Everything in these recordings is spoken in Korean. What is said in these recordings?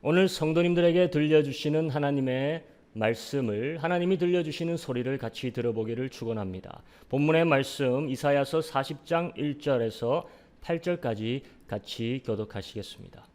오늘 성도님들에게 들려주시는 하나님의 말씀을, 하나님이 들려주시는 소리를 같이 들어보기를 축원합니다. 본문의 말씀 이사야서 40장 1절에서 8절까지 같이 교독하시겠습니다.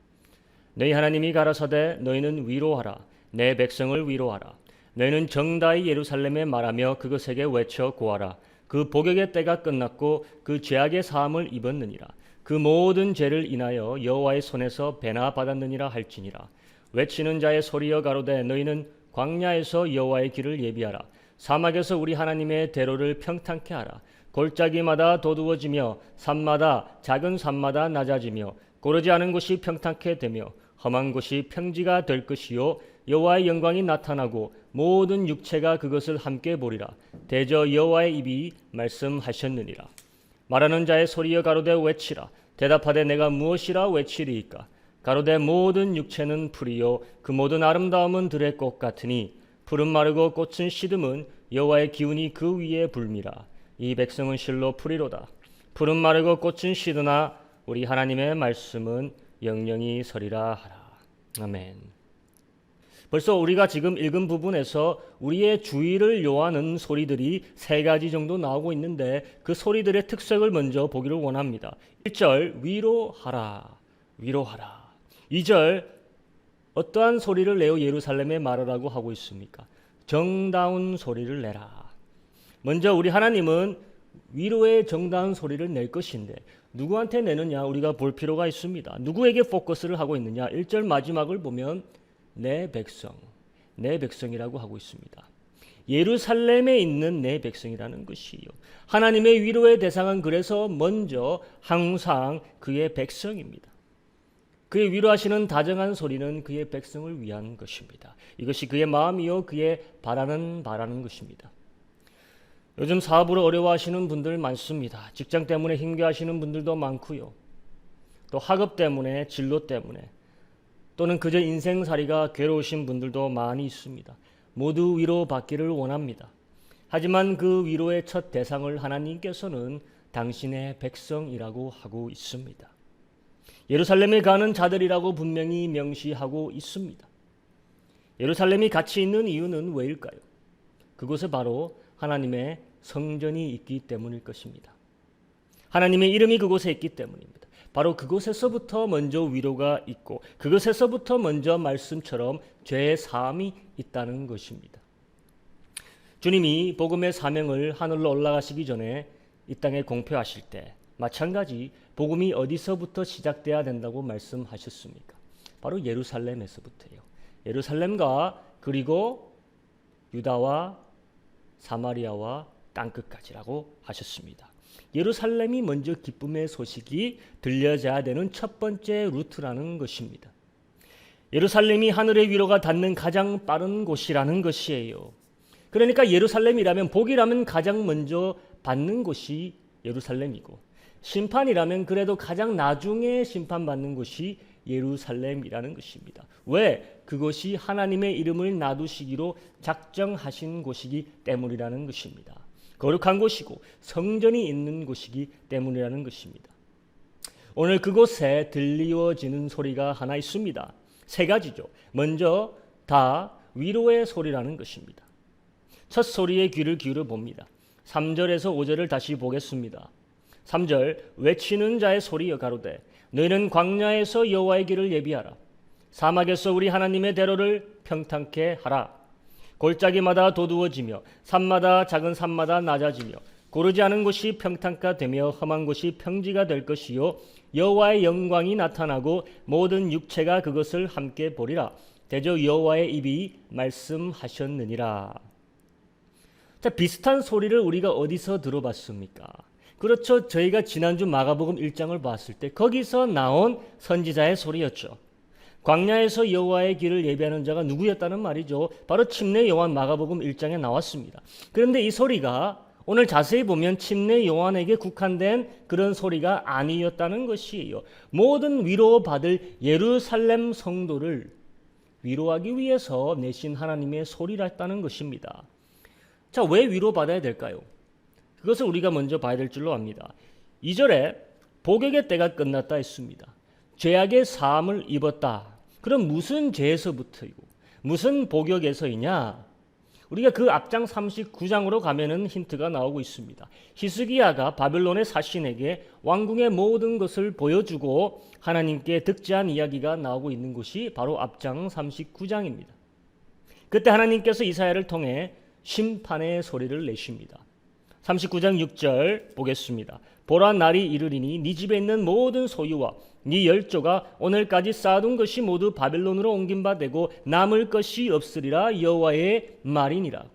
너희 하나님이 가라사대 너희는 위로하라. 내 백성을 위로하라. 너희는 정다이 예루살렘에 말하며 그것에게 외쳐 고하라. 그 복역의 때가 끝났고 그 죄악의 사함을 입었느니라. 그 모든 죄를 인하여 여호와의 손에서 배나 받았느니라 할지니라. 외치는 자의 소리여 가로되 너희는 광야에서 여호와의 길을 예비하라. 사막에서 우리 하나님의 대로를 평탄케 하라. 골짜기마다 도두어지며 산마다 작은 산마다 낮아지며 고르지 않은 곳이 평탄케 되며 험한 곳이 평지가 될 것이요 여호와의 영광이 나타나고 모든 육체가 그것을 함께 보리라. 대저 여호와의 입이 말씀하셨느니라. 말하는 자의 소리여 가로되 외치라. 대답하되 내가 무엇이라 외치리이까. 가로되 모든 육체는 풀이요 그 모든 아름다움은 들의 꽃 같으니 푸른 마르고 꽃은 시듬은 여호와의 기운이 그 위에 불미라. 이 백성은 실로 풀이로다. 푸른 마르고 꽃은 시드나 우리 하나님의 말씀은 영영이 서리라 하라. 아멘. 벌써 우리가 지금 읽은 부분에서 우리의 주의를 요하는 소리들이 세 가지 정도 나오고 있는데 그 소리들의 특색을 먼저 보기를 원합니다. 1절 위로하라. 위로하라. 2절 어떠한 소리를 내어 예루살렘에 말하라고 하고 있습니까? 정다운 소리를 내라. 먼저 우리 하나님은 위로의 정다운 소리를 낼 것인데 누구한테 내느냐 우리가 볼 필요가 있습니다. 누구에게 포커스를 하고 있느냐. 1절 마지막을 보면 내 백성, 내 백성이라고 하고 있습니다. 예루살렘에 있는 내 백성이라는 것이요. 하나님의 위로의 대상은 그래서 먼저 항상 그의 백성입니다. 그의 위로하시는 다정한 소리는 그의 백성을 위한 것입니다. 이것이 그의 마음이요 그의 바라는 것입니다. 요즘 사업으로 어려워하시는 분들 많습니다. 직장 때문에 힘겨워하시는 분들도 많고요. 또 학업 때문에, 진로 때문에 또는 그저 인생살이가 괴로우신 분들도 많이 있습니다. 모두 위로받기를 원합니다. 하지만 그 위로의 첫 대상을 하나님께서는 당신의 백성이라고 하고 있습니다. 예루살렘에 가는 자들이라고 분명히 명시하고 있습니다. 예루살렘이 같이 있는 이유는 왜일까요? 그곳에 바로 하나님의 성전이 있기 때문일 것입니다. 하나님의 이름이 그곳에 있기 때문입니다. 바로 그곳에서부터 먼저 위로가 있고 그것에서부터 먼저 말씀처럼 죄의 사함이 있다는 것입니다. 주님이 복음의 사명을 하늘로 올라가시기 전에 이 땅에 공표하실 때 마찬가지 복음이 어디서부터 시작돼야 된다고 말씀하셨습니까? 바로 예루살렘에서부터예요. 예루살렘과 그리고 유다와 사마리아와 땅끝까지라고 하셨습니다. 예루살렘이 먼저 기쁨의 소식이 들려져야 되는 첫 번째 루트라는 것입니다. 예루살렘이 하늘의 위로가 닿는 가장 빠른 곳이라는 것이에요. 그러니까 예루살렘이라면 복이라면 가장 먼저 받는 곳이 예루살렘이고 심판이라면 그래도 가장 나중에 심판받는 곳이 예루살렘이라는 것입니다. 왜? 그것이 하나님의 이름을 놔두시기로 작정하신 곳이기 때문이라는 것입니다. 거룩한 곳이고 성전이 있는 곳이기 때문이라는 것입니다. 오늘 그곳에 들리워지는 소리가 하나 있습니다. 세 가지죠. 먼저 다 위로의 소리라는 것입니다. 첫 소리에 귀를 기울여 봅니다. 3절에서 5절을 다시 보겠습니다. 3절 외치는 자의 소리여 가로되 너희는 광야에서 여호와의 길을 예비하라. 사막에서 우리 하나님의 대로를 평탄케 하라. 골짜기마다 도두어지며 산마다 작은 산마다 낮아지며 고르지 않은 곳이 평탄가 되며 험한 곳이 평지가 될 것이요 여호와의 영광이 나타나고 모든 육체가 그것을 함께 보리라. 대저 여호와의 입이 말씀하셨느니라. 자, 비슷한 소리를 우리가 어디서 들어봤습니까? 그렇죠. 저희가 지난주 마가복음 1장을 봤을 때 거기서 나온 선지자의 소리였죠. 광야에서 여호와의 길을 예비하는 자가 누구였다는 말이죠. 바로 침례 요한 마가복음 1장에 나왔습니다. 그런데 이 소리가 오늘 자세히 보면 침례 요한에게 국한된 그런 소리가 아니었다는 것이에요. 모든 위로받을 예루살렘 성도를 위로하기 위해서 내신 하나님의 소리였다는 것입니다. 자, 왜 위로받아야 될까요? 그것을 우리가 먼저 봐야 될 줄로 압니다. 2절에 복역의 때가 끝났다 했습니다. 죄악의 사함을 입었다. 그럼 무슨 죄에서부터이고 무슨 복역에서이냐? 우리가 그 앞장 39장으로 가면은 힌트가 나오고 있습니다. 히스기야가 바벨론의 사신에게 왕궁의 모든 것을 보여주고 하나님께 득죄한 이야기가 나오고 있는 곳이 바로 앞장 39장입니다. 그때 하나님께서 이사야를 통해 심판의 소리를 내십니다. 39장 6절 보겠습니다. 보라 날이 이르리니 네 집에 있는 모든 소유와 네 열조가 오늘까지 쌓아둔 것이 모두 바벨론으로 옮긴 바 되고 남을 것이 없으리라 여호와의 말이니라.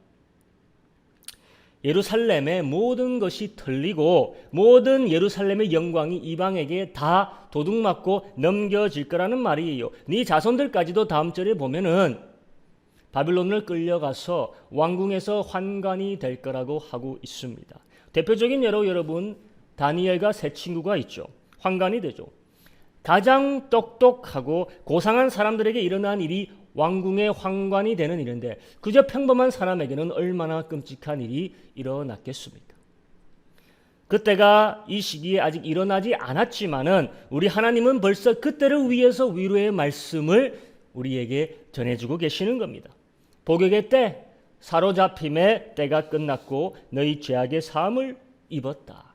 예루살렘의 모든 것이 털리고 모든 예루살렘의 영광이 이방에게 다 도둑맞고 넘겨질 거라는 말이에요. 네 자손들까지도 다음 절에 보면은 바벨론을 끌려가서 왕궁에서 환관이 될 거라고 하고 있습니다. 대표적인 예로 여러분 다니엘과 세 친구가 있죠. 환관이 되죠. 가장 똑똑하고 고상한 사람들에게 일어난 일이 왕궁의 환관이 되는 일인데 그저 평범한 사람에게는 얼마나 끔찍한 일이 일어났겠습니까? 그때가 이 시기에 아직 일어나지 않았지만은 우리 하나님은 벌써 그때를 위해서 위로의 말씀을 우리에게 전해주고 계시는 겁니다. 복역의 때, 사로잡힘의 때가 끝났고 너희 죄악의 사함을 입었다.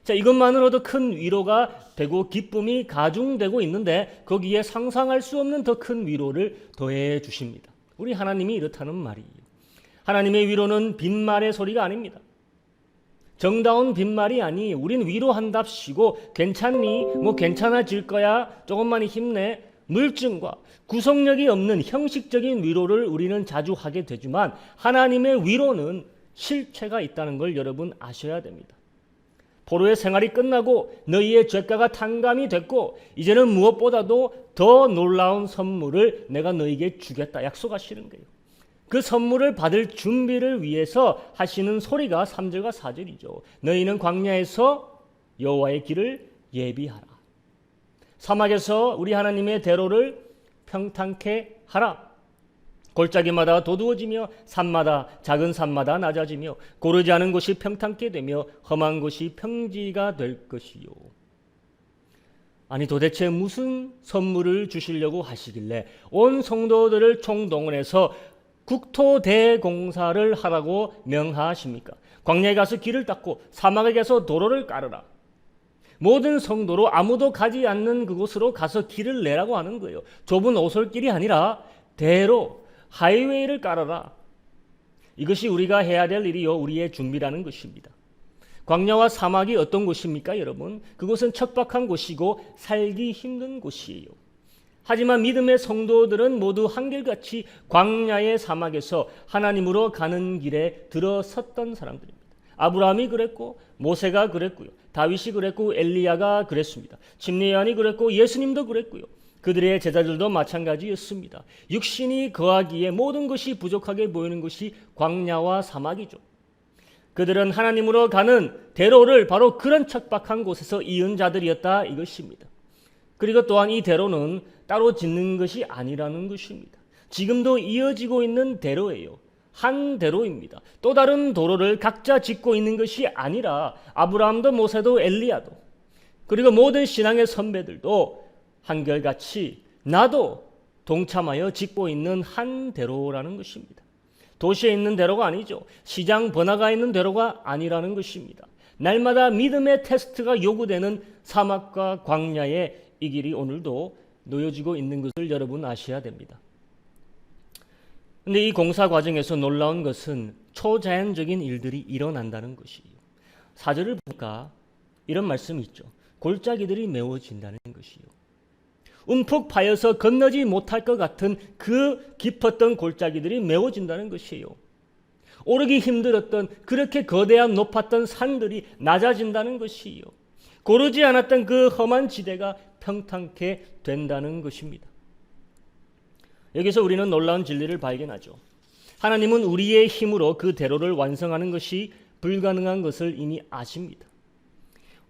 자, 이것만으로도 큰 위로가 되고 기쁨이 가중되고 있는데 거기에 상상할 수 없는 더 큰 위로를 더해 주십니다. 우리 하나님이 이렇다는 말이에요. 하나님의 위로는 빈말의 소리가 아닙니다. 정다운 빈말이 아니에요. 우린 위로한답시고 괜찮니? 뭐 괜찮아질 거야? 조금만 힘내. 물증과 구속력이 없는 형식적인 위로를 우리는 자주 하게 되지만 하나님의 위로는 실체가 있다는 걸 여러분 아셔야 됩니다. 포로의 생활이 끝나고 너희의 죄가가 탕감이 됐고 이제는 무엇보다도 더 놀라운 선물을 내가 너희에게 주겠다 약속하시는 거예요. 그 선물을 받을 준비를 위해서 하시는 소리가 3절과 4절이죠. 너희는 광야에서 여호와의 길을 예비하라. 사막에서 우리 하나님의 대로를 평탄케 하라. 골짜기마다 도두어지며 산마다 작은 산마다 낮아지며 고르지 않은 곳이 평탄케 되며 험한 곳이 평지가 될 것이요. 아니 도대체 무슨 선물을 주시려고 하시길래 온 성도들을 총동원해서 국토대공사를 하라고 명하십니까? 광야에 가서 길을 닦고 사막에 가서 도로를 깔으라. 모든 성도로 아무도 가지 않는 그곳으로 가서 길을 내라고 하는 거예요. 좁은 오솔길이 아니라 대로 하이웨이를 깔아라. 이것이 우리가 해야 될 일이요 우리의 준비라는 것입니다. 광야와 사막이 어떤 곳입니까 여러분? 그곳은 척박한 곳이고 살기 힘든 곳이에요. 하지만 믿음의 성도들은 모두 한결같이 광야의 사막에서 하나님으로 가는 길에 들어섰던 사람들입니다. 아브라함이 그랬고 모세가 그랬고요. 다윗이 그랬고 엘리야가 그랬습니다. 침례요한이 그랬고 예수님도 그랬고요. 그들의 제자들도 마찬가지였습니다. 육신이 거하기에 모든 것이 부족하게 보이는 것이 광야와 사막이죠. 그들은 하나님으로 가는 대로를 바로 그런 척박한 곳에서 이은 자들이었다 이것입니다. 그리고 또한 이 대로는 따로 짓는 것이 아니라는 것입니다. 지금도 이어지고 있는 대로예요. 한 대로입니다. 또 다른 도로를 각자 짓고 있는 것이 아니라 아브라함도 모세도 엘리야도 그리고 모든 신앙의 선배들도 한결같이 나도 동참하여 짓고 있는 한 대로라는 것입니다. 도시에 있는 대로가 아니죠. 시장 번화가에 있는 대로가 아니라는 것입니다. 날마다 믿음의 테스트가 요구되는 사막과 광야의 이 길이 오늘도 놓여지고 있는 것을 여러분 아셔야 됩니다. 그런데 이 공사 과정에서 놀라운 것은 초자연적인 일들이 일어난다는 것이에요. 4절을 보니까 이런 말씀이 있죠. 골짜기들이 메워진다는 것이요. 움푹 파여서 건너지 못할 것 같은 그 깊었던 골짜기들이 메워진다는 것이에요. 오르기 힘들었던 그렇게 거대한 높았던 산들이 낮아진다는 것이에요. 고르지 않았던 그 험한 지대가 평탄케 된다는 것입니다. 여기서 우리는 놀라운 진리를 발견하죠. 하나님은 우리의 힘으로 그 대로를 완성하는 것이 불가능한 것을 이미 아십니다.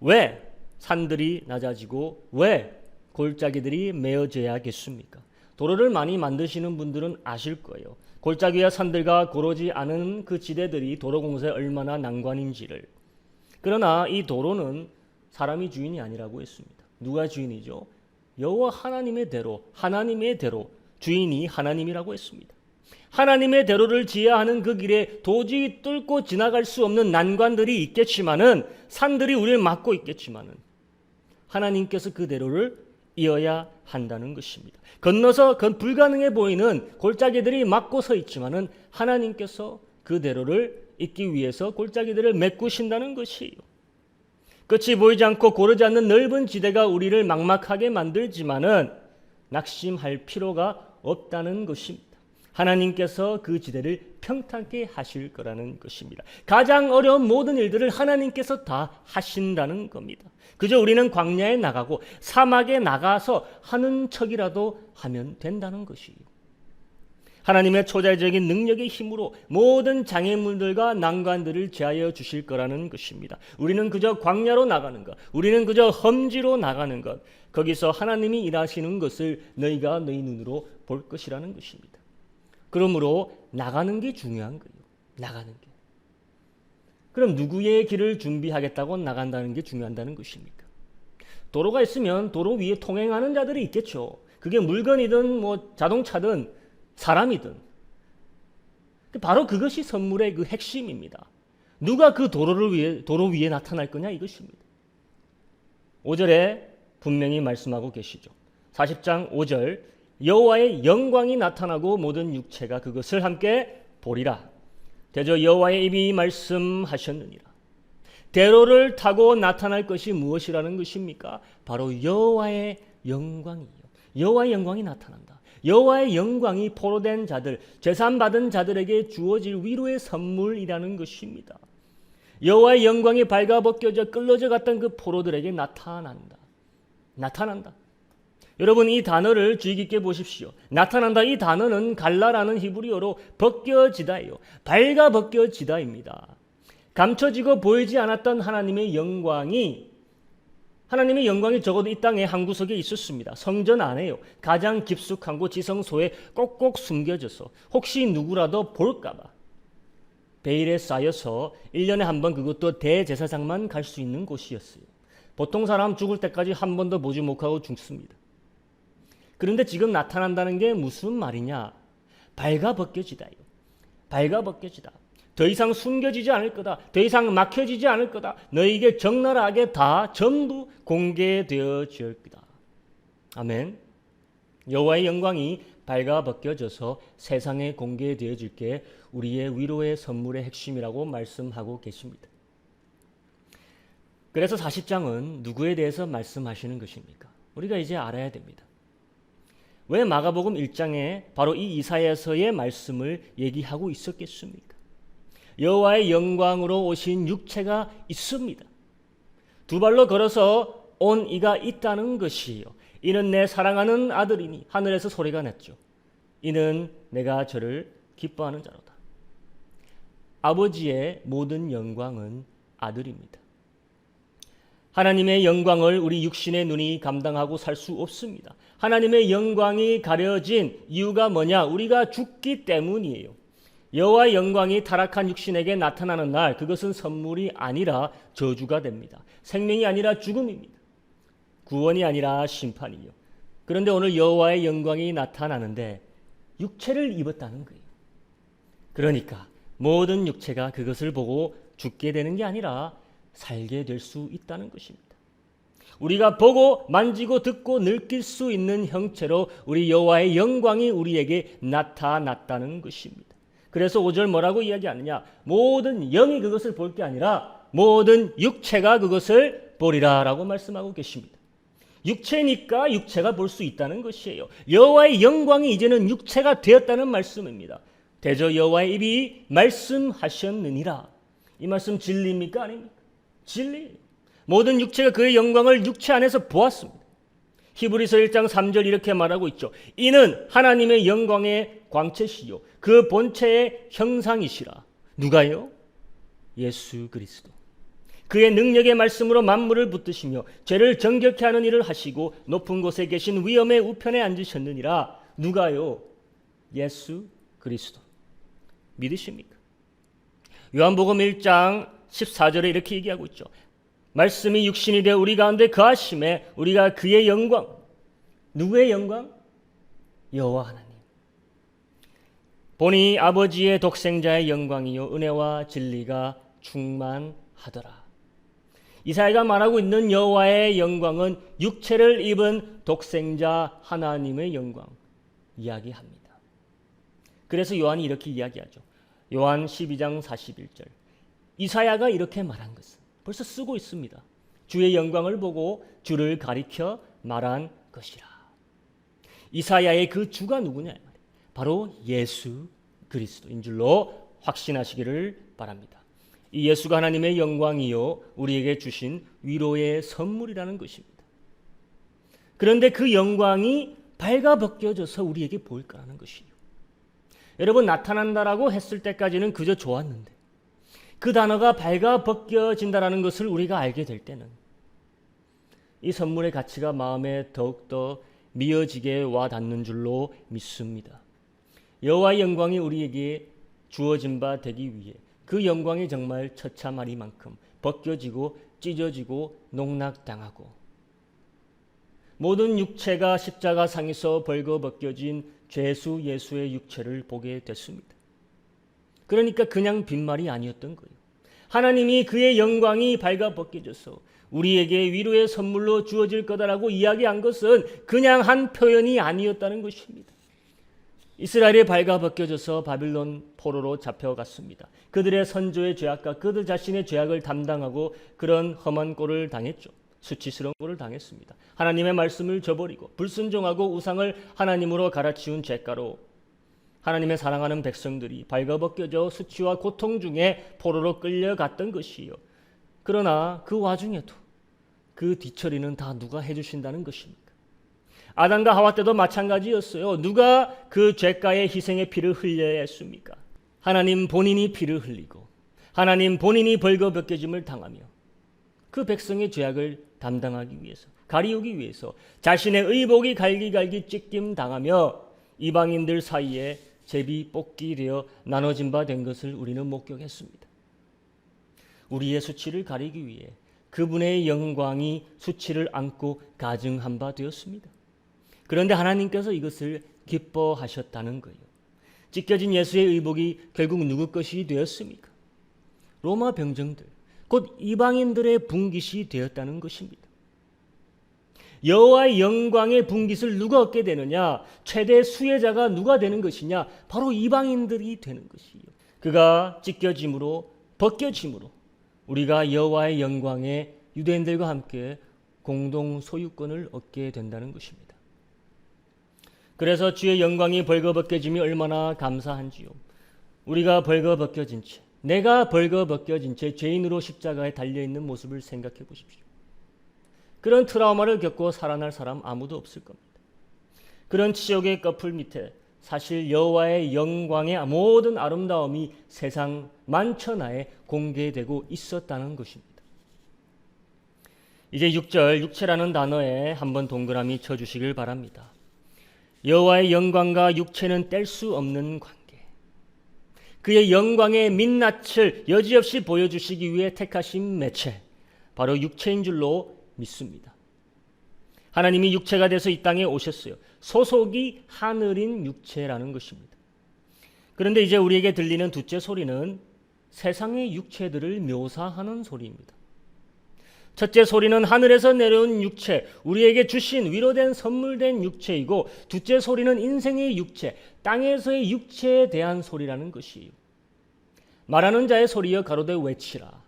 왜 산들이 낮아지고 왜 골짜기들이 메어져야겠습니까? 도로를 많이 만드시는 분들은 아실 거예요. 골짜기와 산들과 고르지 않은 그 지대들이 도로 공사에 얼마나 난관인지를. 그러나 이 도로는 사람이 주인이 아니라고 했습니다. 누가 주인이죠? 여호와 하나님의 대로, 하나님의 대로, 주인이 하나님이라고 했습니다. 하나님의 대로를 지어야 하는 그 길에 도저히 뚫고 지나갈 수 없는 난관들이 있겠지만은, 산들이 우리를 막고 있겠지만은 하나님께서 그 대로를 이어야 한다는 것입니다. 건너서 불가능해 보이는 골짜기들이 막고 서 있지만은 하나님께서 그 대로를 잇기 위해서 골짜기들을 메꾸신다는 것이에요. 끝이 보이지 않고 고르지 않는 넓은 지대가 우리를 막막하게 만들지만은 낙심할 필요가 없다는 것입니다. 하나님께서 그 지대를 평탄케 하실 거라는 것입니다. 가장 어려운 모든 일들을 하나님께서 다 하신다는 겁니다. 그저 우리는 광야에 나가고 사막에 나가서 하는 척이라도 하면 된다는 것이에요. 하나님의 초자연적인 능력의 힘으로 모든 장애물들과 난관들을 제하여 주실 거라는 것입니다. 우리는 그저 광야로 나가는 것, 우리는 그저 험지로 나가는 것, 거기서 하나님이 일하시는 것을 너희가 너희 눈으로 볼 것이라는 것입니다. 그러므로 나가는 게 중요한 거예요. 나가는 게. 그럼 누구의 길을 준비하겠다고 나간다는 게 중요하다는 것입니까? 도로가 있으면 도로 위에 통행하는 자들이 있겠죠. 그게 물건이든 자동차든 사람이든. 바로 그것이 선물의 그 핵심입니다. 누가 그 도로 위에 나타날 거냐 이것입니다. 5절에 분명히 말씀하고 계시죠. 40장 5절, 여호와의 영광이 나타나고 모든 육체가 그것을 함께 보리라. 대저 여호와의 입이 말씀하셨느니라. 대로를 타고 나타날 것이 무엇이라는 것입니까? 바로 여호와의 영광이요. 여호와의 영광이 나타난다. 여호와의 영광이 포로된 자들, 죄산받은 자들에게 주어질 위로의 선물이라는 것입니다. 여호와의 영광이 발가벗겨져 끌어져 갔던 그 포로들에게 나타난다. 여러분, 이 단어를 주의 깊게 보십시오. 나타난다, 이 단어는 갈라라는 히브리어로 벗겨지다예요. 발가벗겨지다입니다. 감춰지고 보이지 않았던 하나님의 영광이 적어도 이 땅의 한 구석에 있었습니다. 성전 안에요. 가장 깊숙한 곳 지성소에 꼭꼭 숨겨져서 혹시 누구라도 볼까 봐 베일에 쌓여서 1년에 한 번, 그것도 대제사장만 갈 수 있는 곳이었어요. 보통 사람 죽을 때까지 한 번도 보지 못하고 죽습니다. 그런데 지금 나타난다는 게 무슨 말이냐? 발가벗겨지다요. 발가벗겨지다. 더 이상 숨겨지지 않을 거다. 더 이상 막혀지지 않을 거다. 너희에게 적나라하게 다 전부 공개되어질 거다. 아멘. 여호와의 영광이 발가벗겨져서 세상에 공개되어질 게 우리의 위로의 선물의 핵심이라고 말씀하고 계십니다. 그래서 40장은 누구에 대해서 말씀하시는 것입니까? 우리가 이제 알아야 됩니다. 왜 마가복음 1장에 바로 이 이사야서의 말씀을 얘기하고 있었겠습니까? 여호와의 영광으로 오신 육체가 있습니다. 두 발로 걸어서 온 이가 있다는 것이요. 이는 내 사랑하는 아들이니, 하늘에서 소리가 났죠. 이는 내가 저를 기뻐하는 자로다. 아버지의 모든 영광은 아들입니다. 하나님의 영광을 우리 육신의 눈이 감당하고 살 수 없습니다. 하나님의 영광이 가려진 이유가 뭐냐? 우리가 죽기 때문이에요. 여호와의 영광이 타락한 육신에게 나타나는 날, 그것은 선물이 아니라 저주가 됩니다. 생명이 아니라 죽음입니다. 구원이 아니라 심판이요. 그런데 오늘 여호와의 영광이 나타나는데 육체를 입었다는 거예요. 그러니까 모든 육체가 그것을 보고 죽게 되는 게 아니라 살게 될 수 있다는 것입니다. 우리가 보고 만지고 듣고 느낄 수 있는 형체로 우리 여호와의 영광이 우리에게 나타났다는 것입니다. 그래서 5절 뭐라고 이야기하느냐? 모든 영이 그것을 볼 게 아니라 모든 육체가 그것을 보리라 라고 말씀하고 계십니다. 육체니까 육체가 볼 수 있다는 것이에요. 여호와의 영광이 이제는 육체가 되었다는 말씀입니다. 대저 여호와의 입이 말씀하셨느니라. 이 말씀 진리입니까? 아닙니까? 진리예요. 모든 육체가 그의 영광을 육체 안에서 보았습니다. 히브리서 1장 3절 이렇게 말하고 있죠. 이는 하나님의 영광의 광채시요 그 본체의 형상이시라. 누가요? 예수 그리스도. 그의 능력의 말씀으로 만물을 붙드시며 죄를 정결케 하는 일을 하시고 높은 곳에 계신 위엄의 우편에 앉으셨느니라. 누가요? 예수 그리스도. 믿으십니까? 요한복음 1장 14절에 이렇게 얘기하고 있죠. 말씀이 육신이 되어 우리 가운데 거하심에 우리가 그의 영광, 누구의 영광? 여호와 하나님. 보니 아버지의 독생자의 영광이요 은혜와 진리가 충만하더라. 이사야가 말하고 있는 여호와의 영광은 육체를 입은 독생자 하나님의 영광 이야기합니다. 그래서 요한이 이렇게 이야기하죠. 요한 12장 41절. 이사야가 이렇게 말한 것은 벌써 쓰고 있습니다. 주의 영광을 보고 주를 가리켜 말한 것이라. 이사야의 그 주가 누구냐? 바로 예수 그리스도인 줄로 확신하시기를 바랍니다. 이 예수가 하나님의 영광이요 우리에게 주신 위로의 선물이라는 것입니다. 그런데 그 영광이 발가벗겨져서 우리에게 보일까라는 것이요. 여러분, 나타난다라고 했을 때까지는 그저 좋았는데 그 단어가 발가벗겨진다라는 것을 우리가 알게 될 때는 이 선물의 가치가 마음에 더욱더 미어지게 와닿는 줄로 믿습니다. 여호와의 영광이 우리에게 주어진 바 되기 위해 그 영광이 정말 처참하리만큼 벗겨지고 찢어지고 농락당하고 모든 육체가 십자가상에서 벌거벗겨진 죄수 예수의 육체를 보게 됐습니다. 그러니까 그냥 빈말이 아니었던 거예요. 하나님이 그의 영광이 발가벗겨져서 우리에게 위로의 선물로 주어질 거다라고 이야기한 것은 그냥 한 표현이 아니었다는 것입니다. 이스라엘이 발가벗겨져서 바빌론 포로로 잡혀갔습니다. 그들의 선조의 죄악과 그들 자신의 죄악을 담당하고 그런 험한 꼴을 당했죠. 수치스러운 꼴을 당했습니다. 하나님의 말씀을 저버리고 불순종하고 우상을 하나님으로 갈아치운 죄가로 하나님의 사랑하는 백성들이 발가벗겨져 수치와 고통 중에 포로로 끌려갔던 것이요. 그러나 그 와중에도 그 뒤처리는 다 누가 해주신다는 것입니까? 아담과 하와 때도 마찬가지였어요. 누가 그 죄가의 희생의 피를 흘려야 했습니까? 하나님 본인이 피를 흘리고 하나님 본인이 벌거벗겨짐을 당하며 그 백성의 죄악을 담당하기 위해서, 가리우기 위해서 자신의 의복이 갈기갈기 찢김 당하며 이방인들 사이에 제비 뽑기 되어 나눠진 바 된 것을 우리는 목격했습니다. 우리의 수치를 가리기 위해 그분의 영광이 수치를 안고 가증한 바 되었습니다. 그런데 하나님께서 이것을 기뻐하셨다는 거예요. 찢겨진 예수의 의복이 결국 누구 것이 되었습니까? 로마 병정들, 곧 이방인들의 분깃이 되었다는 것입니다. 여호와의 영광의 분깃을 누가 얻게 되느냐? 최대 수혜자가 누가 되는 것이냐? 바로 이방인들이 되는 것이요. 그가 찢겨짐으로 벗겨짐으로 우리가 여호와의 영광의 유대인들과 함께 공동 소유권을 얻게 된다는 것입니다. 그래서 주의 영광이 벌거벗겨짐이 얼마나 감사한지요. 우리가 벌거벗겨진 채, 내가 벌거벗겨진 채 죄인으로 십자가에 달려있는 모습을 생각해 보십시오. 그런 트라우마를 겪고 살아날 사람 아무도 없을 겁니다. 그런 치욕의 꺼풀 밑에 사실 여호와의 영광의 모든 아름다움이 세상 만천하에 공개되고 있었다는 것입니다. 이제 6절 육체라는 단어에 한번 동그라미 쳐주시길 바랍니다. 여호와의 영광과 육체는 뗄 수 없는 관계. 그의 영광의 민낯을 여지없이 보여주시기 위해 택하신 매체, 바로 육체인 줄로 믿습니다. 하나님이 육체가 돼서 이 땅에 오셨어요. 소속이 하늘인 육체라는 것입니다. 그런데 이제 우리에게 들리는 둘째 소리는 세상의 육체들을 묘사하는 소리입니다. 첫째 소리는 하늘에서 내려온 육체, 우리에게 주신 위로된 선물된 육체이고, 둘째 소리는 인생의 육체, 땅에서의 육체에 대한 소리라는 것이에요. 말하는 자의 소리여 가로되 외치라.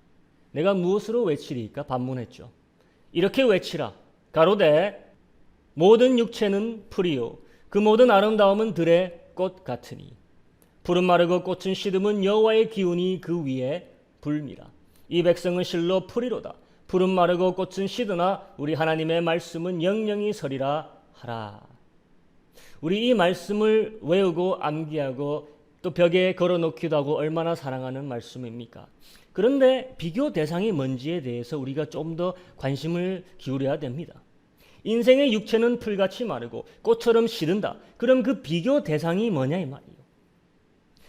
내가 무엇으로 외치리까? 반문했죠. 이렇게 외치라. 가로되 모든 육체는 풀이요 그 모든 아름다움은 들의 꽃 같으니 푸른 마르고 꽃은 시듬은 여호와의 기운이 그 위에 불미라. 이 백성은 실로 풀이로다. 푸른 마르고 꽃은 시드나 우리 하나님의 말씀은 영영이 서리라 하라. 우리 이 말씀을 외우고 암기하고 또 벽에 걸어놓기도 하고 얼마나 사랑하는 말씀입니까? 그런데 비교 대상이 뭔지에 대해서 우리가 좀 더 관심을 기울여야 됩니다. 인생의 육체는 풀같이 마르고 꽃처럼 시든다. 그럼 그 비교 대상이 뭐냐 이 말이에요.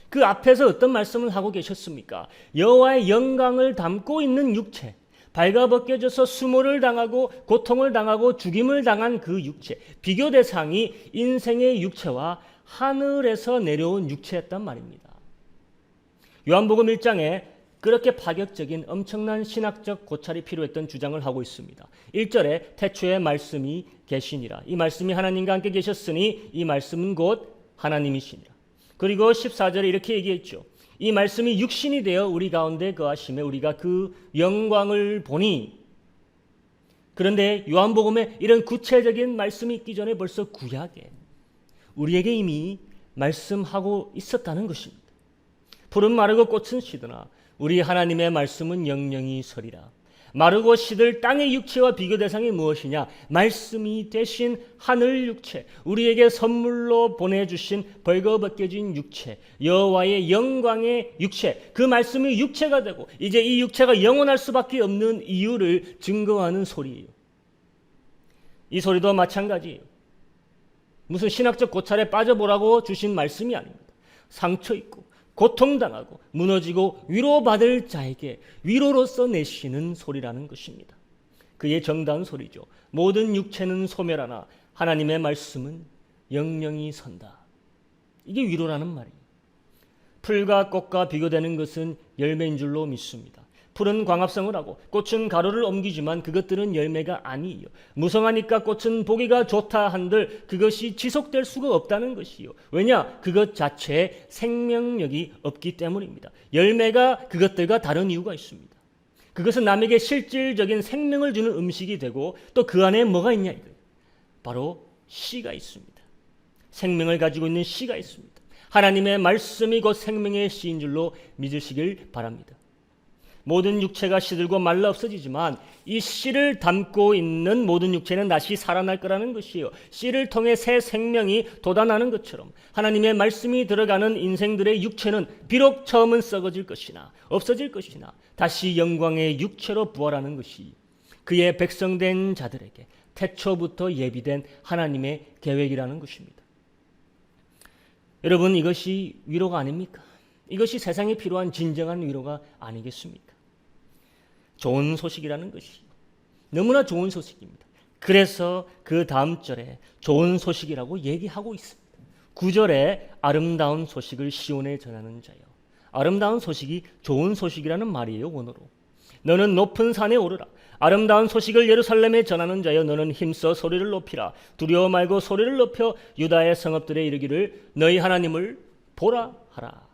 그 앞에서 어떤 말씀을 하고 계셨습니까? 여호와의 영광을 담고 있는 육체, 발가벗겨져서 수모를 당하고 고통을 당하고 죽임을 당한 그 육체, 비교 대상이 인생의 육체와 하늘에서 내려온 육체였단 말입니다. 요한복음 1장에 그렇게 파격적인 엄청난 신학적 고찰이 필요했던 주장을 하고 있습니다. 1절에 태초에 말씀이 계시니라. 이 말씀이 하나님과 함께 계셨으니 이 말씀은 곧 하나님이시니라. 그리고 14절에 이렇게 얘기했죠. 이 말씀이 육신이 되어 우리 가운데 거하심에 우리가 그 영광을 보니. 그런데 요한복음에 이런 구체적인 말씀이 있기 전에 벌써 구약에 우리에게 이미 말씀하고 있었다는 것입니다. 푸른 마르고 꽃은 시드나 우리 하나님의 말씀은 영영이 서리라. 마르고 시들 땅의 육체와 비교 대상이 무엇이냐? 말씀이 되신 하늘 육체, 우리에게 선물로 보내주신 벌거벗겨진 육체, 여호와의 영광의 육체, 그 말씀이 육체가 되고 이제 이 육체가 영원할 수밖에 없는 이유를 증거하는 소리예요. 이 소리도 마찬가지예요. 무슨 신학적 고찰에 빠져보라고 주신 말씀이 아닙니다. 상처 있고 고통당하고 무너지고 위로받을 자에게 위로로서 내쉬는 소리라는 것입니다. 그의 정다운 소리죠. 모든 육체는 소멸하나 하나님의 말씀은 영영이 선다. 이게 위로라는 말이에요. 풀과 꽃과 비교되는 것은 열매인 줄로 믿습니다. 풀은 광합성을 하고 꽃은 가루를 옮기지만 그것들은 열매가 아니에요. 무성하니까 꽃은 보기가 좋다 한들 그것이 지속될 수가 없다는 것이요. 왜냐? 그것 자체에 생명력이 없기 때문입니다. 열매가 그것들과 다른 이유가 있습니다. 그것은 남에게 실질적인 생명을 주는 음식이 되고 또 그 안에 뭐가 있냐 이거예요. 바로 씨가 있습니다. 생명을 가지고 있는 씨가 있습니다. 하나님의 말씀이 곧 생명의 씨인 줄로 믿으시길 바랍니다. 모든 육체가 시들고 말라 없어지지만 이 씨를 담고 있는 모든 육체는 다시 살아날 거라는 것이에요. 씨를 통해 새 생명이 돋아나는 것처럼 하나님의 말씀이 들어가는 인생들의 육체는 비록 처음은 썩어질 것이나 없어질 것이나 다시 영광의 육체로 부활하는 것이 그의 백성된 자들에게 태초부터 예비된 하나님의 계획이라는 것입니다. 여러분, 이것이 위로가 아닙니까? 이것이 세상에 필요한 진정한 위로가 아니겠습니까? 좋은 소식이라는 것이 너무나 좋은 소식입니다. 그래서 그 다음 절에 좋은 소식이라고 얘기하고 있습니다. 9절에 아름다운 소식을 시온에 전하는 자여. 아름다운 소식이 좋은 소식이라는 말이에요, 원어로. 너는 높은 산에 오르라. 아름다운 소식을 예루살렘에 전하는 자여, 너는 힘써 소리를 높이라. 두려워 말고 소리를 높여 유다의 성읍들에 이르기를 너희 하나님을 보라 하라.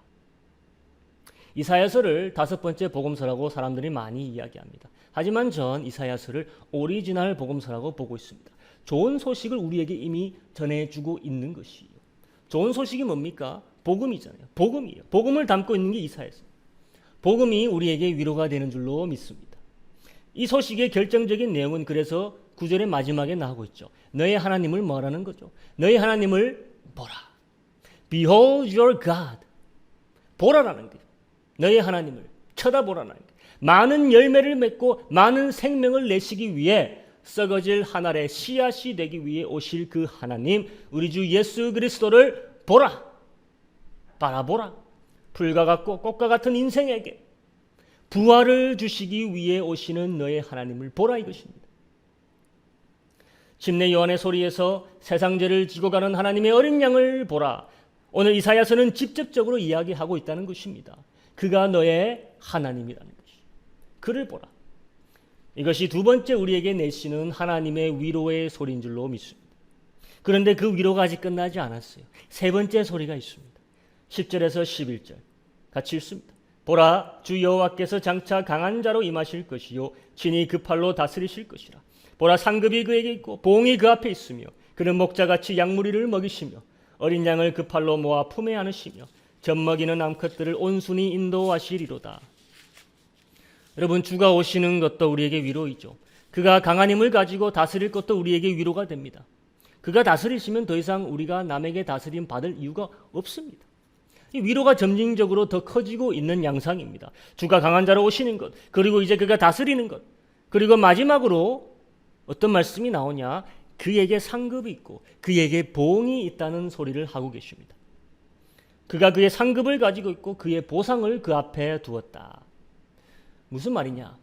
이사야서를 5번째 복음서라고 사람들이 많이 이야기합니다. 하지만 전 이사야서를 오리지널 복음서라고 보고 있습니다. 좋은 소식을 우리에게 이미 전해주고 있는 것이에요. 좋은 소식이 뭡니까? 복음이잖아요. 복음이에요. 복음을 담고 있는 게 이사야서. 복음이 우리에게 위로가 되는 줄로 믿습니다. 이 소식의 결정적인 내용은 그래서 9절의 마지막에 나오고 있죠. 너희 하나님을 뭐라는 거죠? 너희 하나님을 보라. Behold your God. 보라라는 거예요. 너희 하나님을 쳐다보라는 거예요. 많은 열매를 맺고 많은 생명을 내시기 위해 썩어질 한 알의 씨앗이 되기 위해 오실 그 하나님, 우리 주 예수 그리스도를 보라. 바라보라. 풀과 같고 꽃과 같은 인생에게 부활을 주시기 위해 오시는 너의 하나님을 보라 이것입니다. 침례 요한의 소리에서 세상 죄를 지고 가는 하나님의 어린 양을 보라. 오늘 이사야서는 직접적으로 이야기하고 있다는 것입니다. 그가 너의 하나님이라는 것이. 그를 보라. 이것이 두 번째 우리에게 내시는 하나님의 위로의 소리인 줄로 믿습니다. 그런데 그 위로가 아직 끝나지 않았어요. 세 번째 소리가 있습니다. 10절에서 11절 같이 읽습니다. 보라, 주 여호와께서 장차 강한 자로 임하실 것이요 친히 그 팔로 다스리실 것이라. 보라, 상급이 그에게 있고 봉이 그 앞에 있으며 그는 목자같이 양무리를 먹이시며 어린 양을 그 팔로 모아 품에 안으시며 젖먹이는 암컷들을 온순히 인도하시리로다. 여러분, 주가 오시는 것도 우리에게 위로이죠. 그가 강한 힘을 가지고 다스릴 것도 우리에게 위로가 됩니다. 그가 다스리시면 더 이상 우리가 남에게 다스림 받을 이유가 없습니다. 이 위로가 점진적으로 더 커지고 있는 양상입니다. 주가 강한 자로 오시는 것, 그리고 이제 그가 다스리는 것, 그리고 마지막으로 어떤 말씀이 나오냐? 그에게 상급이 있고 그에게 보응이 있다는 소리를 하고 계십니다. 그가 그의 상급을 가지고 있고 그의 보상을 그 앞에 두었다. 무슨 말이냐?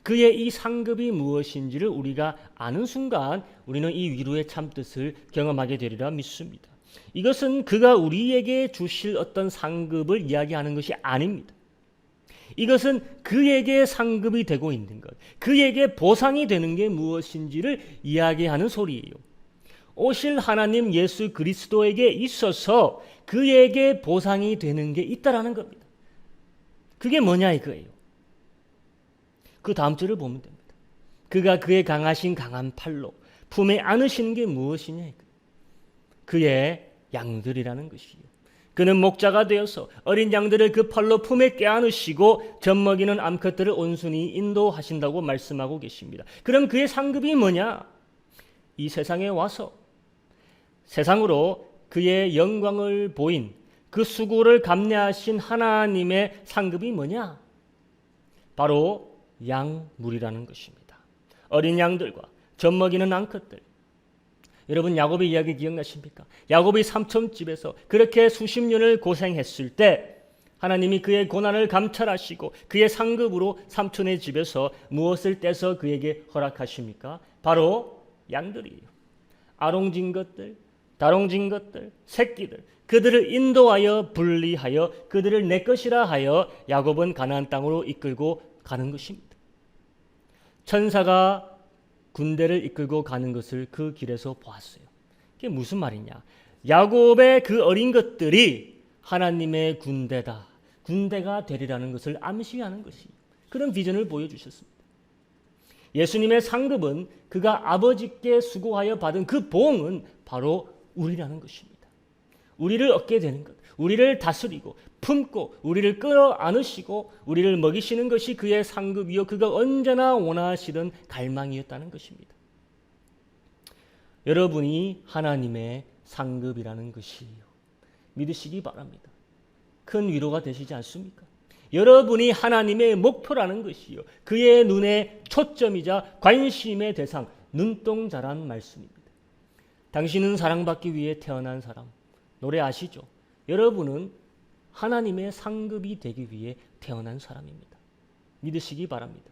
그의 이 상급이 무엇인지를 우리가 아는 순간 우리는 이 위로의 참뜻을 경험하게 되리라 믿습니다. 이것은 그가 우리에게 주실 어떤 상급을 이야기하는 것이 아닙니다. 이것은 그에게 상급이 되고 있는 것, 그에게 보상이 되는 게 무엇인지를 이야기하는 소리예요. 오실 하나님 예수 그리스도에게 있어서 그에게 보상이 되는 게 있다라는 겁니다. 그게 뭐냐 이거예요. 그 다음 절을 보면 됩니다. 그가 그의 강하신 강한 팔로 품에 안으시는 게 무엇이냐 이거예요. 그의 양들이라는 것이요. 그는 목자가 되어서 어린 양들을 그 팔로 품에 껴안으시고 젖먹이는 암컷들을 온순히 인도하신다고 말씀하고 계십니다. 그럼 그의 상급이 뭐냐? 이 세상에 와서 세상으로 그의 영광을 보인 그 수고를 감내하신 하나님의 상급이 뭐냐? 바로 양물이라는 것입니다. 어린 양들과 젖먹이는 암컷들. 여러분 야곱의 이야기 기억나십니까? 야곱이 삼촌집에서 그렇게 수십 년을 고생했을 때 하나님이 그의 고난을 감찰하시고 그의 상급으로 삼촌의 집에서 무엇을 떼서 그에게 허락하십니까? 바로 양들이에요. 아롱진 것들, 다롱진 것들, 새끼들, 그들을 인도하여 분리하여 그들을 내 것이라 하여 야곱은 가나안 땅으로 이끌고 가는 것입니다. 천사가 군대를 이끌고 가는 것을 그 길에서 보았어요. 그게 무슨 말이냐? 야곱의 그 어린 것들이 하나님의 군대다. 군대가 되리라는 것을 암시하는 것이 그런 비전을 보여주셨습니다. 예수님의 상급은 그가 아버지께 수고하여 받은 그 보응은 바로 우리라는 것입니다. 우리를 얻게 되는 것, 우리를 다스리고 품고 우리를 끌어안으시고 우리를 먹이시는 것이 그의 상급이요 그가 언제나 원하시던 갈망이었다는 것입니다. 여러분이 하나님의 상급이라는 것이에요. 믿으시기 바랍니다. 큰 위로가 되시지 않습니까? 여러분이 하나님의 목표라는 것이요 그의 눈의 초점이자 관심의 대상, 눈동자란 말씀입니다. 당신은 사랑받기 위해 태어난 사람, 노래 아시죠? 여러분은 하나님의 상급이 되기 위해 태어난 사람입니다. 믿으시기 바랍니다.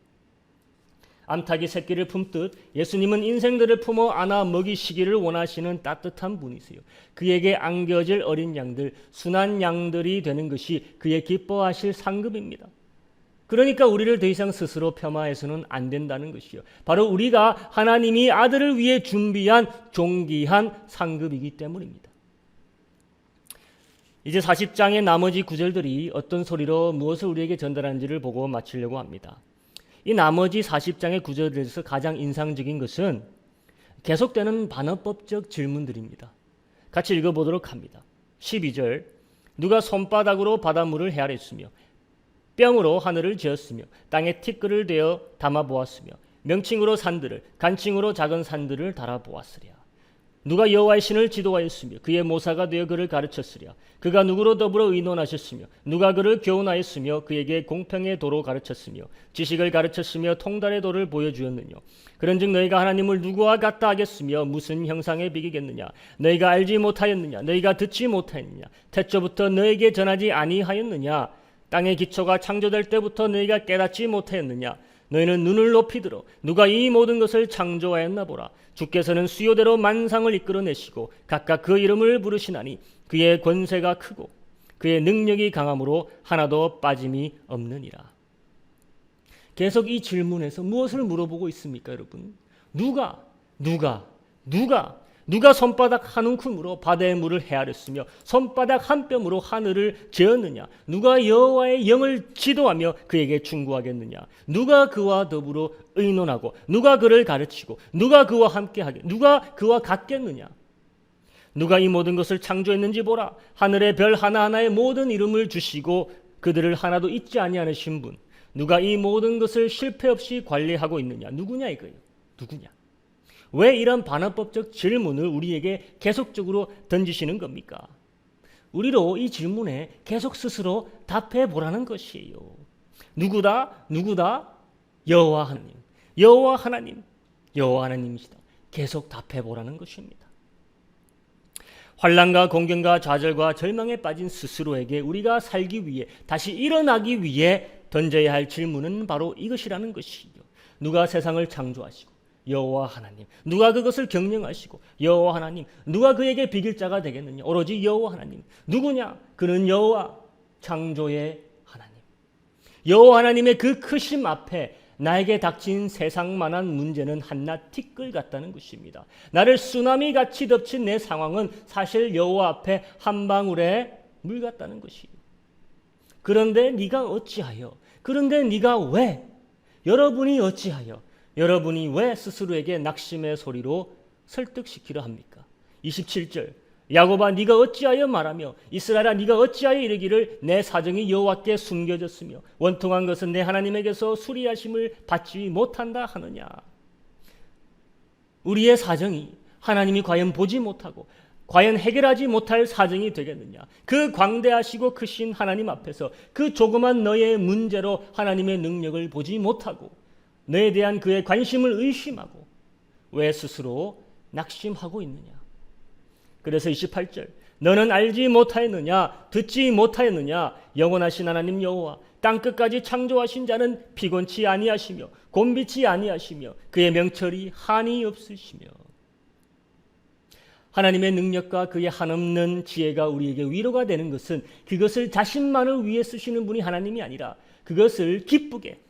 암탉이 새끼를 품듯 예수님은 인생들을 품어 안아 먹이시기를 원하시는 따뜻한 분이세요. 그에게 안겨질 어린 양들, 순한 양들이 되는 것이 그의 기뻐하실 상급입니다. 그러니까 우리를 더 이상 스스로 폄하해서는 안 된다는 것이요. 바로 우리가 하나님이 아들을 위해 준비한 존귀한 상급이기 때문입니다. 이제 40장의 나머지 구절들이 어떤 소리로 무엇을 우리에게 전달하는지를 보고 마치려고 합니다. 이 나머지 40장의 구절들에서 가장 인상적인 것은 계속되는 반어법적 질문들입니다. 같이 읽어보도록 합니다. 12절 누가 손바닥으로 바닷물을 헤아렸으며 뺨으로 하늘을 지었으며 땅에 티끌을 대어 담아보았으며 명칭으로 산들을 간칭으로 작은 산들을 달아보았으랴. 누가 여호와의 신을 지도하였으며 그의 모사가 되어 그를 가르쳤으랴. 그가 누구로 더불어 의논하셨으며 누가 그를 교훈하였으며 그에게 공평의 도로 가르쳤으며 지식을 가르쳤으며 통달의 도를 보여주었느냐. 그런즉 너희가 하나님을 누구와 같다 하겠으며 무슨 형상에 비기겠느냐. 너희가 알지 못하였느냐. 너희가 듣지 못하였느냐. 태초부터 너희에게 전하지 아니하였느냐. 땅의 기초가 창조될 때부터 너희가 깨닫지 못하였느냐. 너희는 눈을 높이 들어 누가 이 모든 것을 창조하였나 보라. 주께서는 수요대로 만상을 이끌어내시고 각각 그 이름을 부르시나니 그의 권세가 크고 그의 능력이 강함으로 하나도 빠짐이 없느니라. 계속 이 질문에서 무엇을 물어보고 있습니까, 여러분? 누가 손바닥 한 움큼으로 바다의 물을 헤아렸으며 손바닥 한 뼘으로 하늘을 재었느냐? 누가 여호와의 영을 지도하며 그에게 충고하겠느냐? 누가 그와 더불어 의논하고 누가 그를 가르치고 누가 그와 함께하게 누가 그와 같겠느냐? 누가 이 모든 것을 창조했는지 보라. 하늘의 별 하나하나에 모든 이름을 주시고 그들을 하나도 잊지 아니하신 분. 누가 이 모든 것을 실패 없이 관리하고 있느냐? 누구냐 이거예요. 누구냐? 왜 이런 반어법적 질문을 우리에게 계속적으로 던지시는 겁니까? 우리로 이 질문에 계속 스스로 답해 보라는 것이에요. 누구다? 여호와 하나님. 여호와 하나님이시다. 계속 답해 보라는 것입니다. 환난과 공경과 좌절과 절망에 빠진 스스로에게 우리가 살기 위해 다시 일어나기 위해 던져야 할 질문은 바로 이것이라는 것이죠. 누가 세상을 창조하시고? 여호와 하나님. 누가 그것을 경영하시고? 여호와 하나님. 누가 그에게 비길 자가 되겠느냐? 오로지 여호와 하나님. 누구냐? 그는 여호와 창조의 하나님. 여호와 하나님의 그 크심 앞에 나에게 닥친 세상만한 문제는 한낱 티끌 같다는 것입니다. 나를 쓰나미같이 덮친 내 상황은 사실 여호와 앞에 한 방울의 물 같다는 것이에요. 그런데 네가 어찌하여? 그런데 네가 왜? 여러분이 어찌하여? 여러분이 왜 스스로에게 낙심의 소리로 설득시키려 합니까? 27절 야곱아 네가 어찌하여 말하며 이스라엘아 네가 어찌하여 이르기를 내 사정이 여호와께 숨겨졌으며 원통한 것은 내 하나님에게서 수리하심을 받지 못한다 하느냐. 우리의 사정이 하나님이 과연 보지 못하고 과연 해결하지 못할 사정이 되겠느냐. 그 광대하시고 크신 하나님 앞에서 그 조그만 너의 문제로 하나님의 능력을 보지 못하고 너에 대한 그의 관심을 의심하고 왜 스스로 낙심하고 있느냐. 그래서 28절 너는 알지 못하였느냐 듣지 못하였느냐 영원하신 하나님 여호와 땅끝까지 창조하신 자는 피곤치 아니하시며 곤비치 아니하시며 그의 명철이 한이 없으시며. 하나님의 능력과 그의 한없는 지혜가 우리에게 위로가 되는 것은 그것을 자신만을 위해 쓰시는 분이 하나님이 아니라 그것을 기쁘게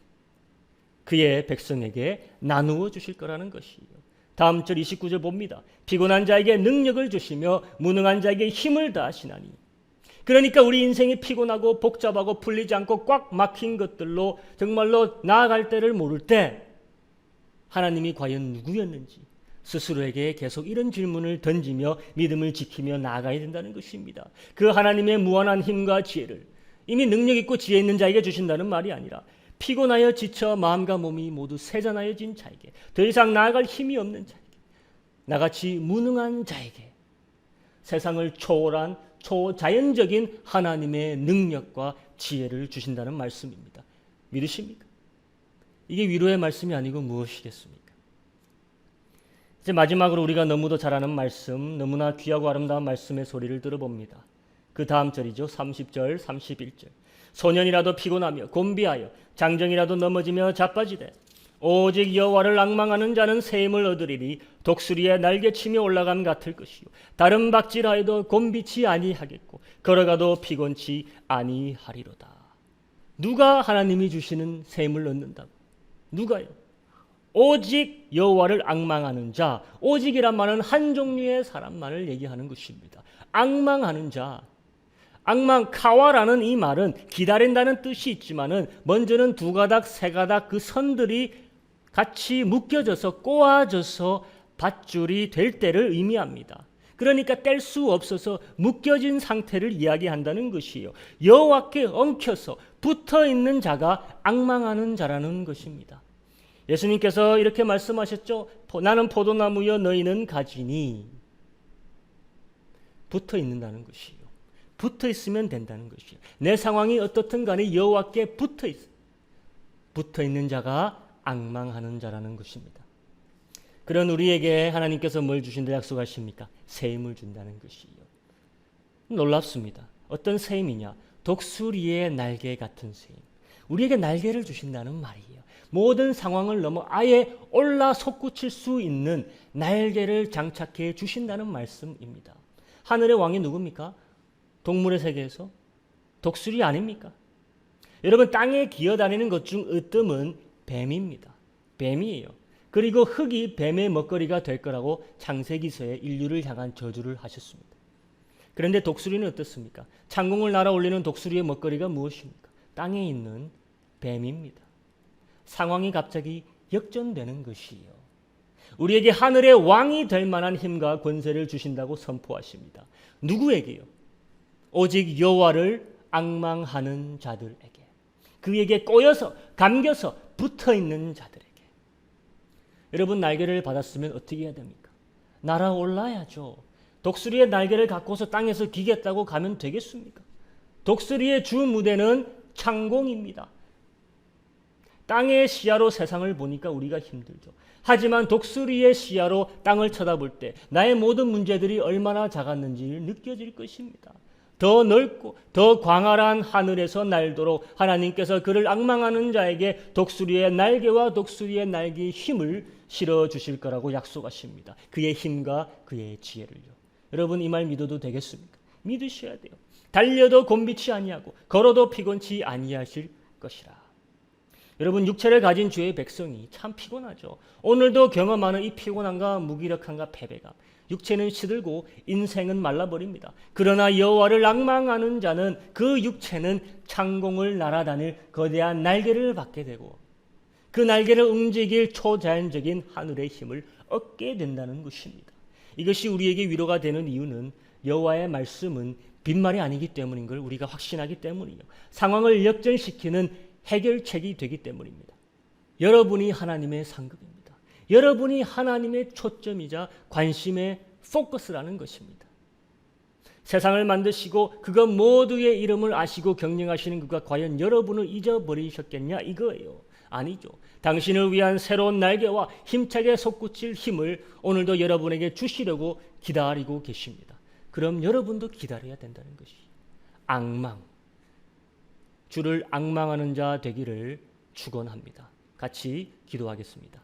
그의 백성에게 나누어 주실 거라는 것이에요. 다음 절 29절 봅니다. 피곤한 자에게 능력을 주시며 무능한 자에게 힘을 다하시나니. 그러니까 우리 인생이 피곤하고 복잡하고 풀리지 않고 꽉 막힌 것들로 정말로 나아갈 때를 모를 때 하나님이 과연 누구였는지 스스로에게 계속 이런 질문을 던지며 믿음을 지키며 나아가야 된다는 것입니다. 그 하나님의 무한한 힘과 지혜를 이미 능력 있고 지혜 있는 자에게 주신다는 말이 아니라 피곤하여 지쳐 마음과 몸이 모두 세잔하여진 자에게, 더 이상 나아갈 힘이 없는 자에게, 나같이 무능한 자에게 세상을 초월한 초자연적인 하나님의 능력과 지혜를 주신다는 말씀입니다. 믿으십니까? 이게 위로의 말씀이 아니고 무엇이겠습니까? 이제 마지막으로 우리가 너무도 잘 아는 말씀, 너무나 귀하고 아름다운 말씀의 소리를 들어봅니다. 그 다음 절이죠. 30절, 31절. 소년이라도 피곤하며 곤비하여 장정이라도 넘어지며 자빠지되 오직 여호와를 앙망하는 자는 새 힘을 얻으리니 독수리의 날개치며 올라감 같을 것이요 다른 박질하여도 곤비치 아니하겠고 걸어가도 피곤치 아니하리로다. 누가 하나님이 주시는 새 힘을 얻는다고? 누가요? 오직 여호와를 앙망하는 자. 오직이란 말은 한 종류의 사람만을 얘기하는 것입니다. 앙망하는 자. 앙망 카와라는 이 말은 기다린다는 뜻이 있지만은 먼저는 두 가닥 세 가닥 그 선들이 같이 묶여져서 꼬아져서 밧줄이 될 때를 의미합니다. 그러니까 뗄 수 없어서 묶여진 상태를 이야기한다는 것이에요. 여호와께 엉켜서 붙어 있는 자가 앙망하는 자라는 것입니다. 예수님께서 이렇게 말씀하셨죠. 나는 포도나무여 너희는 가지니. 붙어 있는다는 것이에요. 붙어 있으면 된다는 것이에요. 내 상황이 어떻든 간에 여호와께 붙어 있는 자가 앙망하는 자라는 것입니다. 그런 우리에게 하나님께서 뭘 주신다 약속하십니까? 새 힘을 준다는 것이에요. 놀랍습니다. 어떤 새 힘이냐? 독수리의 날개 같은 새 힘. 우리에게 날개를 주신다는 말이에요. 모든 상황을 넘어 아예 올라 솟구칠 수 있는 날개를 장착해 주신다는 말씀입니다. 하늘의 왕이 누굽니까? 동물의 세계에서 독수리 아닙니까? 여러분, 땅에 기어다니는 것 중 으뜸은 뱀입니다. 뱀이에요. 그리고 흙이 뱀의 먹거리가 될 거라고 창세기서에 인류를 향한 저주를 하셨습니다. 그런데 독수리는 어떻습니까? 창공을 날아올리는 독수리의 먹거리가 무엇입니까? 땅에 있는 뱀입니다. 상황이 갑자기 역전되는 것이에요. 우리에게 하늘의 왕이 될 만한 힘과 권세를 주신다고 선포하십니다. 누구에게요? 오직 여호와를 앙망하는 자들에게, 그에게 꼬여서 감겨서 붙어있는 자들에게. 여러분, 날개를 받았으면 어떻게 해야 됩니까? 날아올라야죠. 독수리의 날개를 갖고서 땅에서 기겠다고 가면 되겠습니까? 독수리의 주 무대는 창공입니다. 땅의 시야로 세상을 보니까 우리가 힘들죠. 하지만 독수리의 시야로 땅을 쳐다볼 때 나의 모든 문제들이 얼마나 작았는지 느껴질 것입니다. 더 넓고 더 광활한 하늘에서 날도록 하나님께서 그를 앙망하는 자에게 독수리의 날개와 독수리의 날개의 힘을 실어 주실 거라고 약속하십니다. 그의 힘과 그의 지혜를요. 여러분, 이 말 믿어도 되겠습니까? 믿으셔야 돼요. 달려도 곤비치 아니하고 걸어도 피곤치 아니하실 것이라. 여러분, 육체를 가진 주의 백성이 참 피곤하죠. 오늘도 경험하는 이 피곤함과 무기력함과 패배감. 육체는 시들고 인생은 말라버립니다. 그러나 여호와를 앙망하는 자는 그 육체는 창공을 날아다닐 거대한 날개를 받게 되고 그 날개를 움직일 초자연적인 하늘의 힘을 얻게 된다는 것입니다. 이것이 우리에게 위로가 되는 이유는 여호와의 말씀은 빈말이 아니기 때문인 걸 우리가 확신하기 때문이요. 상황을 역전시키는 해결책이 되기 때문입니다. 여러분이 하나님의 상급입니다. 여러분이 하나님의 초점이자 관심의 포커스라는 것입니다. 세상을 만드시고 그것 모두의 이름을 아시고 경영하시는 그가 과연 여러분을 잊어버리셨겠냐 이거예요. 아니죠. 당신을 위한 새로운 날개와 힘차게 솟구칠 힘을 오늘도 여러분에게 주시려고 기다리고 계십니다. 그럼 여러분도 기다려야 된다는 것이 앙망, 주를 앙망하는 자 되기를 축원합니다. 같이 기도하겠습니다.